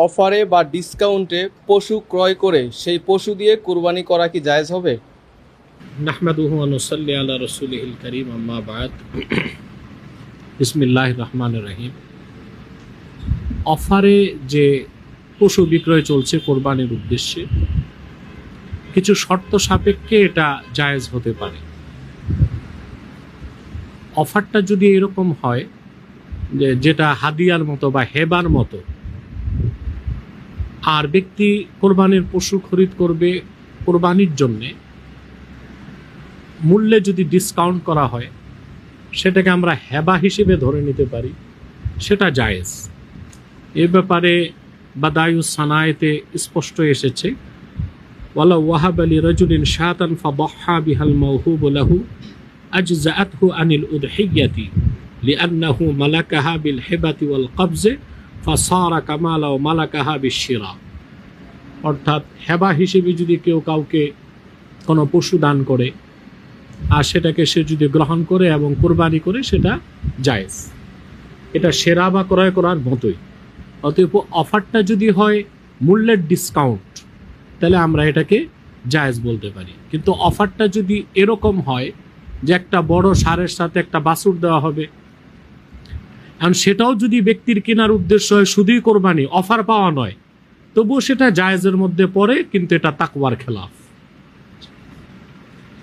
অফারে বা ডিসকাউন্টে পশু ক্রয় করে সেই পশু দিয়ে কুরবানি করা কি জায়েজ হবে? নাহমাদুহু ওয়া নুসাল্লি আলা রাসূলিহিল কারীম, আম্মা বা'দ। বিসমিল্লাহির রহমানির রহিম। অফারে যে পশু বিক্রয় চলছে কোরবানির উদ্দেশ্যে, কিছু শর্ত সাপেক্ষে এটা জায়েজ হতে পারে। অফারটা যদি এরকম হয় যে যেটা হাদিয়ার মতো বা হেবার মতো, আর ব্যক্তি কোরবানির পশু খরিদ করবে কোরবানির জন্যে, মূল্যে যদি ডিসকাউন্ট করা হয় সেটাকে আমরা হেবা হিসেবে ধরে নিতে পারি, সেটা জায়েজ। এ ব্যাপারে বাদায়ুস সানায়েতে স্পষ্ট এসেছে, ওয়ালা ওয়াহাব আলী রাজুলিন শাতান ফাদাহহা বিহাল মাওহুব লাহু আজজাআতহু আনিল উদহিয়াতি লিআন্নাহু মালাকাহা বিল হিবাতি ওয়াল কবজে ফাসারা কামা লাও মালাকাহা বিশশিরা। অর্থাৎ হেবা হিসেবে যদি কেউ কাউকে কোনো পশু দান করে আর সেটাকে সে যদি গ্রহণ করে এবং কোরবানি করে, সেটা জায়েজ। এটা সেরা বা ক্রয় করার মতোই। অতএব অফারটা যদি হয় মূল্যের ডিসকাউন্ট, তাহলে আমরা এটাকে জায়েজ বলতে পারি। কিন্তু অফারটা যদি এরকম হয় যে একটা বড় সারের সাথে একটা বাছুর দেওয়া হবে, এখন সেটাও যদি ব্যক্তির কেনার উদ্দেশ্য হয় শুধুই কোরবানি, অফার পাওয়া নয়, তবুও সেটা জায়েজের মধ্যে পড়ে, কিন্তু এটা তাকওয়ার খেলাফ।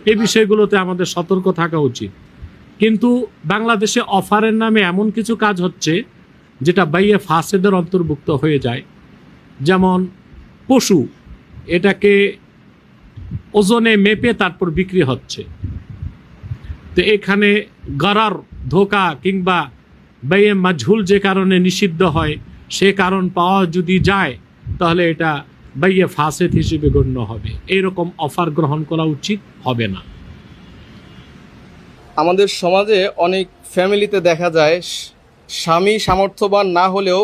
এই বিষয়গুলোতে আমাদের সতর্ক থাকা উচিত। কিন্তু বাংলাদেশে অফারের নামে এমন কিছু কাজ হচ্ছে যেটা বাইয়ে ফাসেদের অন্তর্ভুক্ত হয়ে যায়। যেমন পশু, এটাকে ওজনে মেপে তারপর বিক্রি হচ্ছে। তো এখানে গরার, ধোকা কিংবা বাইয়ে মাজহুল যে কারণে নিষিদ্ধ হয়, সে কারণ পাওয়া যদি যায় তাহলে এটা বাইয়ে ফাসেদ হিসেবে গণ্য হবে। এইরকম অফার গ্রহণ করা উচিত হবে না। আমাদের সমাজে অনেক ফ্যামিলিতে দেখা যায় স্বামী সামর্থ্যবান না হলেও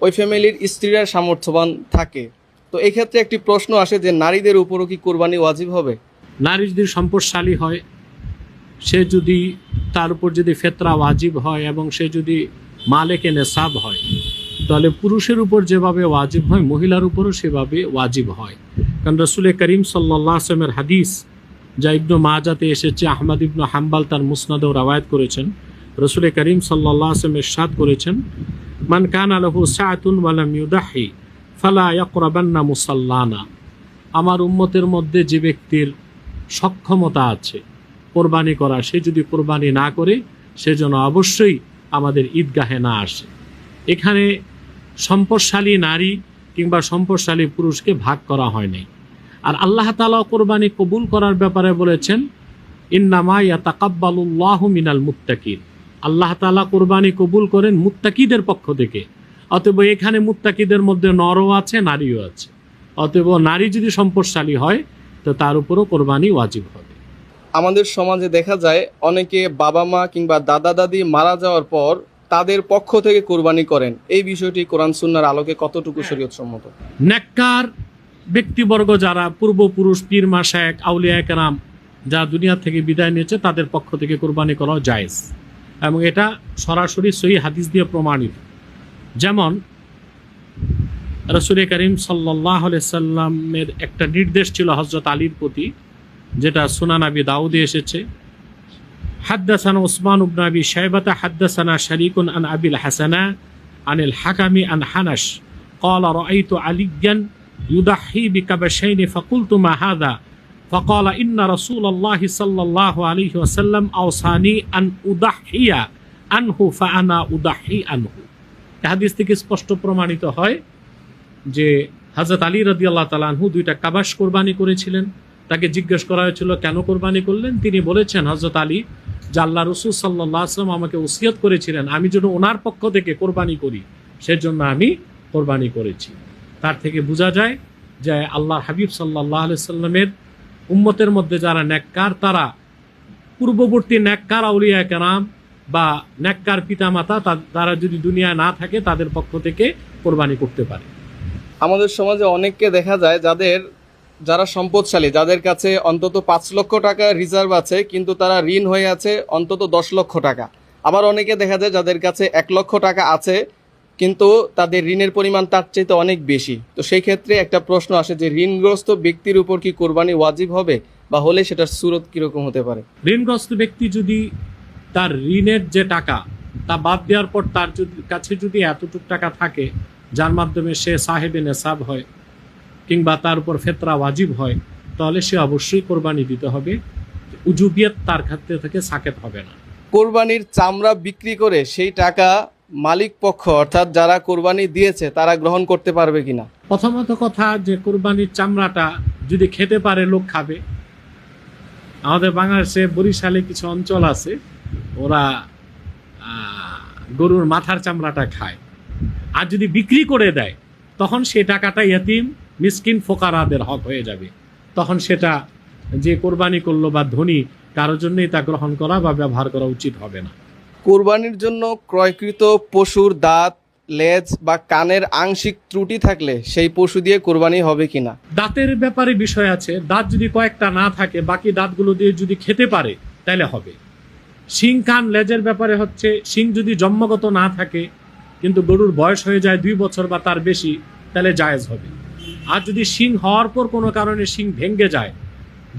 ওই ফ্যামিলির স্ত্রীরা সামর্থ্যবান থাকে। তো এক্ষেত্রে একটি প্রশ্ন আসে যে নারীদের উপরও কি কুরবানি ওয়াজিব হবে? নারী যদি সম্পদশালী হয়, সে যদি তার উপর যদি ফেতরা ওয়াজিব হয় এবং সে যদি মালেকে নেসাব হয়, তাহলে পুরুষের উপর যেভাবে ওয়াজিব হয় মহিলার উপরও সেভাবে ওয়াজিব হয়। কারণ রাসূল করিম সাল্লাল্লাহু আলাইহি ওয়াসাল্লামের হাদিস যা ইবনু মাজাতে এসেছে, আহমদ ইবনু হাম্বাল তার মুসনাদেও রাওয়ায়াত করেছেন, রাসূল করিম সাল্লাল্লাহু আলাইহি ওয়াসাল্লাম ইরশাদ করেছেন, মান কানা লাহু সাআতুন ওয়া লাম ইউদাহি ফালা ইয়াকরাবান্না মুসাল্লানা। আমার উম্মতের মধ্যে যে ব্যক্তির সক্ষমতা আছে কোরবানি করা, সে যদি কোরবানি না করে সে যেন অবশ্যই আমাদের ঈদগাহে না আসে। এখানে সম্পদশালী নারী কিংবা সম্পদশালী পুরুষকে ভাগ করা হয় নাই। আর আল্লাহ তাআলা কোরবানি কবুল করার ব্যাপারে বলেছেন, ইন্নামা ইয়াতাকাব্বালুল্লাহু মিনাল মুত্তাকিন। আল্লাহ তাআলা কোরবানি কবুল করেন মুত্তাকিদের পক্ষ থেকে। অতএব এখানে মুত্তাকিদের মধ্যে নরও আছে, নারীও আছে। অতএব নারী যদি সম্পদশালী হয় তো তার উপরও কোরবানি ওয়াজিব হবে। আমাদের সমাজে দেখা যায় অনেকে বাবা মা কিংবা দাদা দাদি মারা যাওয়ার পর তাদের পক্ষ থেকে কুরবানি করেন। এই বিষয়টি কোরআন সুন্নাহর আলোকে কতটুকু শরীয়ত সম্মত? নেককার ব্যক্তিবর্গ যারা পূর্বপুরুষ, পীর মাশায়েখ, আউলিয়া কেরাম যারা দুনিয়া থেকে বিদায় নিয়েছে, তাদের পক্ষ থেকে কোরবানি করাও জায়েজ এবং এটা সরাসরি সহিহ হাদিস দিয়ে প্রমাণিত। যেমন রাসূল করিম সাল্লাল্লাহু আলাইহি সাল্লামের একটা নির্দেশ ছিল হযরত আলীর প্রতি, যেটা সুনান আবি দাউদে এসেছে। হাদ্দাসানা উসমান ইবনে আবি শাইবাতা হাদ্দাসানা শারীকুন আন আবিল হাসানা আনিল হাকামি আন হানাশ قال رأيت عليا يضحي بكبشين فقلت ما هذا فقال إن رسول الله صلى الله عليه وسلم أوصاني أن أضحي عنه فأنا أضحي عنه। হাদিস থেকে স্পষ্ট প্রমাণিত হয় যে হযরত আলী রাদিয়াল্লাহু তাআলা আনহু দুইটা কাবাশ কোরবানি করেছিলেন। তাকে জিজ্ঞেস করা হয়েছিল কেন কোরবানি করলেন, তিনি বলেছেন, হযরত আলী, যে আল্লাহ রাসূল সাল্লাল্লাহু আলাইহি ওয়াসাল্লাম আমাকে ওসিয়ত করেছিলেন আমি যেন ওনার পক্ষ থেকে কোরবানি করি, সেজন্য আমি কোরবানি করেছি। তার থেকে বোঝা যায় যে আল্লাহর হাবিব সাল্লাল্লাহু আলাইহি সাল্লামের উম্মতের মধ্যে যারা নেককার, তারা পূর্ববর্তী নেককার আউলিয়া কেরাম বা নেককার পিতামাতা তারা যদি দুনিয়া না থাকে তাদের পক্ষ থেকে কোরবানি করতে পারে। আমাদের সমাজে অনেককে দেখা যায় যারা সম্পদশালী, যাদের কাছে অন্তত 5 লক্ষ টাকা রিজার্ভ আছে কিন্তু তারা ঋণ হয়ে আছে অন্তত 10 লক্ষ টাকা। আবার অনেকে দেখা যায় যাদের কাছে 1 লক্ষ টাকা আছে কিন্তু তাদের ঋণের পরিমাণ তার চাইতে অনেক বেশি। তো সেই ক্ষেত্রে একটা প্রশ্ন আসে যে ঋণগ্রস্ত ব্যক্তির উপর কি কোরবানি ওয়াজিব হবে, বা হলে সেটার সুরত কিরকম হতে পারে? ঋণগ্রস্ত ব্যক্তি যদি তার ঋণের যে টাকা তা বাদ দেওয়ার পর তার কাছে যদি এতটুকু টাকা থাকে যার মাধ্যমে সে সাহেবে নেসাব হয় কিংবা তার উপর ফেতরা ওয়াজিব হয়, তাহলে সে অবশ্যই কোরবানি দিতে হবে। উজুবিয়ত তার ক্ষেত্রে থেকে সাকেত হবে না। কোরবানির চামড়া বিক্রি করে সেই টাকা মালিক পক্ষ অর্থাৎ যারা কোরবানি দিয়েছে তারা গ্রহণ করতে পারবে কিনা? প্রথমত কথা যে কোরবানির চামড়াটা যদি খেতে পারে লোক খাবে। আমাদের বাংলাদেশে বরিশালে কিছু অঞ্চল আছে, ওরা গরুর মাথার চামড়াটা খায়। আর যদি বিক্রি করে দেয় তখন সে টাকাটা ইয়েতিম মিসকিন ফোকারাদের হক হয়ে যাবে। তখন সেটা যে কোরবানি করলো বা ধনী কারোর জন্যই তা গ্রহণ করা বা ব্যবহার করা উচিত হবে না। কোরবানির জন্য ক্রয়কৃত পশুর দাঁত, লেজ বা কানের আংশিক ত্রুটি থাকলে সেই পশু দিয়ে কোরবানি হবে কিনা? দাঁতের ব্যাপারে বিষয় আছে। দাঁত যদি কয়েকটা না থাকে, বাকি দাঁতগুলো দিয়ে যদি খেতে পারে তাহলে হবে। শিং, কান, লেজের ব্যাপারে হচ্ছে শিং যদি জন্মগত না থাকে কিন্তু গরুর বয়স হয়ে যায় 2 বছর বা তার বেশি, তাহলে জায়েজ হবে। আর যদি শিং হওয়ার পর কোনো কারণে শিং ভেঙে যায়,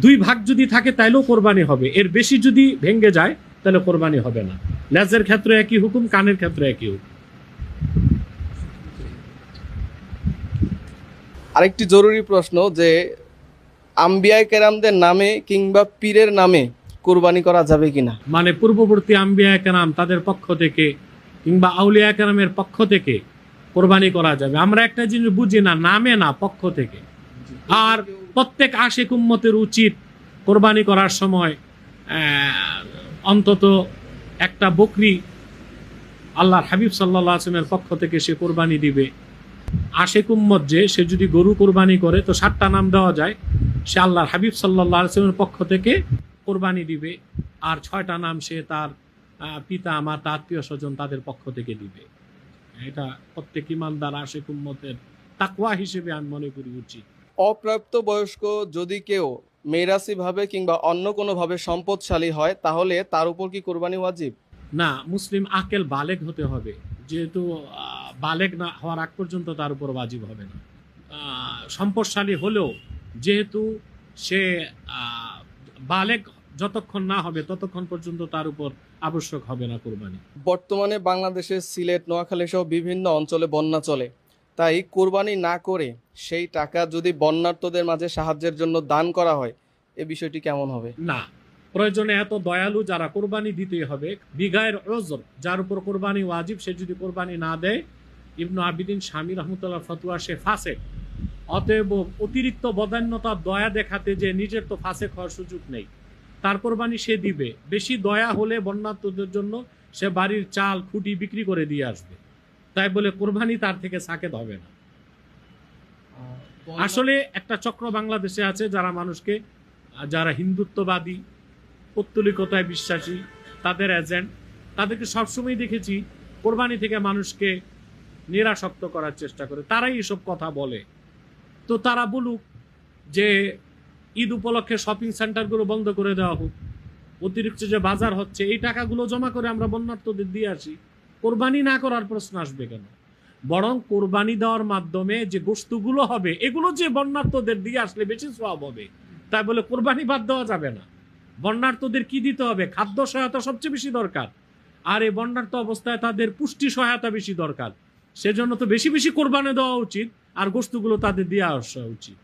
2 ভাগ যদি থাকে তাইলেও কোরবানি হবে। এর বেশি যদি ভেঙে যায় তাহলে কোরবানি হবে না। লেজের ক্ষেত্রে একই হুকুম, কানের ক্ষেত্রে একই হুকুম। আরেকটি জরুরি প্রশ্ন যে আম্বিয়ায়ে কেরামদের নামে কিংবা পীরের নামে কোরবানি করা যাবে কিনা? মানে পূর্ববর্তী আম্বিয়া কেরাম তাদের পক্ষ থেকে কিংবা আউলিয়া কেরামের পক্ষ থেকে কোরবানি করা যাবে। আমরা একটা জিনিস বুঝি না, নামে না, পক্ষ থেকে। আর প্রত্যেক আশিক উম্মতের উচিত কোরবানি করার সময় অন্তত একটা বকরি আল্লাহর হাবিব সাল্লাল্লাহু আলাইহি ওয়াসাল্লামের পক্ষ থেকে সে কোরবানি দিবে। আশিক উম্মত যে সে যদি গরু কোরবানি করে তো 7টা নাম দেওয়া যায়, সে আল্লাহর হাবিব সাল্লাল্লাহু আলাইহি ওয়াসাল্লামের পক্ষ থেকে কোরবানি দিবে। আর 6টা নাম সে তার পিতা, মাতা, আত্মীয় স্বজন তাদের পক্ষ থেকে দিবে। এটা প্রত্যেক ইমানদার আশিক উম্মতের তাকওয়া হিসেবে আমি মনে করি উচিত। অপ্রাপ্ত বয়স্ক যদি কেউ মেরাসি ভাবে কিংবা অন্য কোনো ভাবে সম্পদশালী হয় তাহলে তার উপর কি কোরবানি ওয়াজিব? না, মুসলিম আকেল বালেগ হতে হবে। যেহেতু বালেগ না হওয়ার আগ পর্যন্ত তার উপর ওয়াজিব হবে না। সম্পদশালী হলেও যেহেতু সে বালেগ যতক্ষণ না হবে ততক্ষণ পর্যন্ত তার উপর আবশ্যক হবে না কোরবানি। বর্তমানে বাংলাদেশের সিলেট, নোয়াখালী সহ বিভিন্ন অঞ্চলে বন্যা চলে, তাই কোরবানি না করে সেই টাকা যদি বন্যার্তদের মাঝে সাহায্যের জন্য দান করা হয়, এ বিষয়টি কেমন হবে? না, প্রয়োজনে এত দয়ালু যারা কোরবানি দিতেই হবে, বিগায়ের ওজর, যার উপর কোরবানি ওয়াজিব সে যদি কোরবানি না দেয়, ইবনু আবিদিন শামী রহমতুল্লাহ ফতোয়া, সে ফাসেক। অতএব অতিরিক্ত বদান্যতা দয়া দেখাতে যে নিজের তো ফাসেক হওয়ার সুযোগ নেই, তার কোরবানি সে দিবে। বেশি দয়া হলে বন্যার্তদের জন্য সে বাড়ির চাল খুঁটি বিক্রি করে দিয়ে আসবে, তাই বলে কোরবানি তার থেকে সাকেত হবে না। আসলে একটা চক্র বাংলাদেশে আছে যারা মানুষকে, যারা হিন্দুত্ববাদী, পৌত্তলিকতায় বিশ্বাসী, তাদের এজেন্ট, তাদেরকে সবসময় দেখেছি কোরবানি থেকে মানুষকে নিরাসক্ত করার চেষ্টা করে। তারাই এসব কথা বলে। তো তারা বলুক যে ঈদ উপলক্ষে শপিং সেন্টারগুলো বন্ধ করে দেওয়া হোক, অতিরিক্ত যে বাজার হচ্ছে এই টাকাগুলো জমা করে আমরা বন্যার্তদের দিয়ে আসি। কোরবানি না করার প্রশ্ন আসবে কেন? বরং কোরবানি দেওয়ার মাধ্যমে যে গোশতগুলো হবে এগুলো যে বন্যার্তদের দিয়ে আসলে বেশি সওয়াব হবে, তাই বলে কোরবানি বাদ দেওয়া যাবে না। বন্যার্তদের কি দিতে হবে? খাদ্য সহায়তা সবচেয়ে বেশি দরকার, আর এই বন্যার্ত অবস্থায় তাদের পুষ্টি সহায়তা বেশি দরকার। সেজন্য তো বেশি বেশি কোরবানি দেওয়া উচিত, আর গোশতগুলো তাদের দিয়ে আসা উচিত।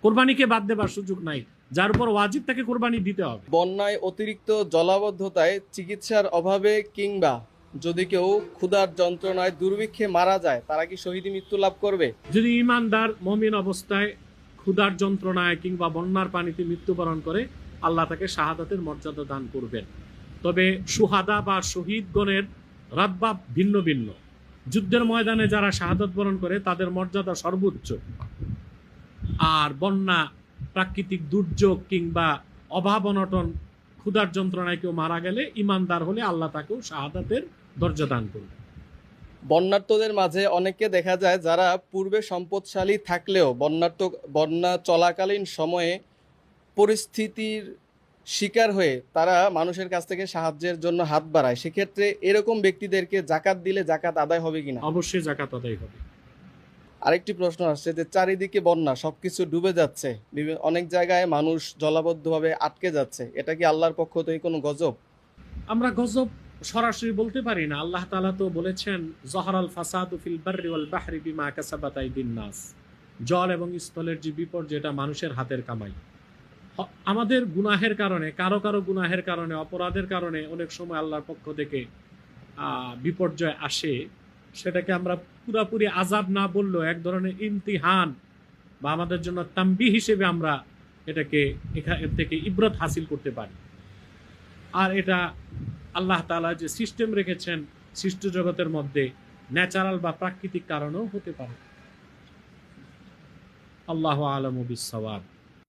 কোরবানিকে বাদ দেবার সুযোগ নাই। যার উপর ওয়াজিব তাকে কোরবানি দিতে হবে। বন্যায় অতিরিক্ত জলাবদ্ধতায়, চিকিৎসার অভাবে কিংবা যদি কেউ ক্ষুধার যন্ত্রণায় দুর্ভিক্ষে মারা যায়, তারা কি শহীদ মৃত্যু লাভ করবে? যদি ইমানদার মুমিন অবস্থায় ক্ষুধার যন্ত্রণায় কিংবা বন্যার পানিতে মৃত্যুবরণ করে, আল্লাহ তাকে শাহাদাতের মর্যাদা দান করবেন। তবে সুহাদা বা শহীদগণের রাতবাব ভিন্ন ভিন্ন। যুদ্ধের ময়দানে যারা শাহাদাত বরণ করে তাদের মর্যাদা সর্বোচ্চ। আর বন্যা, প্রাকৃতিক দুর্যোগ কিংবা অভাব অনটন, ক্ষুধার যন্ত্রণায় কেউ মারা গেলে ইমানদার হলে আল্লাহ তাকেও শাহাদাতের দরজা দান করবে। বন্যার্তদের মাঝে অনেককে দেখা যায় যারা পূর্বে সম্পদশালী থাকলেও বন্যা চলাকালীন সময়ে পরিস্থিতির শিকার হয়ে তারা মানুষের কাছ থেকে সাহায্যের জন্য হাত বাড়ায়, সেক্ষেত্রে এরকম ব্যক্তিদেরকে জাকাত দিলে জাকাত আদায় হবে কিনা? অবশ্যই জাকাত আদায় হবে। আরেকটি প্রশ্ন আসছে যে চারিদিকে বন্যা, সবকিছু ডুবে যাচ্ছে, অনেক জায়গায় মানুষ জলাবদ্ধভাবে আটকে যাচ্ছে, এটা কি আল্লাহর পক্ষ থেকে কোনো গজব? আমরা গজব সরাসরি বলতে পারি না। আল্লাহ তাআলা তো বলেছেন জহরাল ফাসাদু ফিল বাররি ওয়াল বাহরি বিমা কাসাবাত আইদিন নাস। জল এবং স্থলের যে বিপর্যয়, এটা মানুষের হাতের কামাই। আমাদের গুনাহের কারণে, কারো কারো গুনাহের কারণে, অপরাধের কারণে অনেক সময় আল্লাহর পক্ষ থেকে বিপর্যয় আসে। সেটাকে আমরা পুরাপুরি আযাব না বললেও এক ধরনের ইমতিহান বা আমাদের জন্য তাম্বিহ হিসেবে আমরা এটাকে এর থেকে ইবরত হাসিল করতে পারি। আর এটা আল্লাহ তাআলা যে সিস্টেম রেখেছেন সৃষ্ট জগতের মধ্যে, ন্যাচারাল বা প্রাকৃতিক কারণেও হতে পারে। আল্লাহু আ'লামু বিস-সাওয়াব।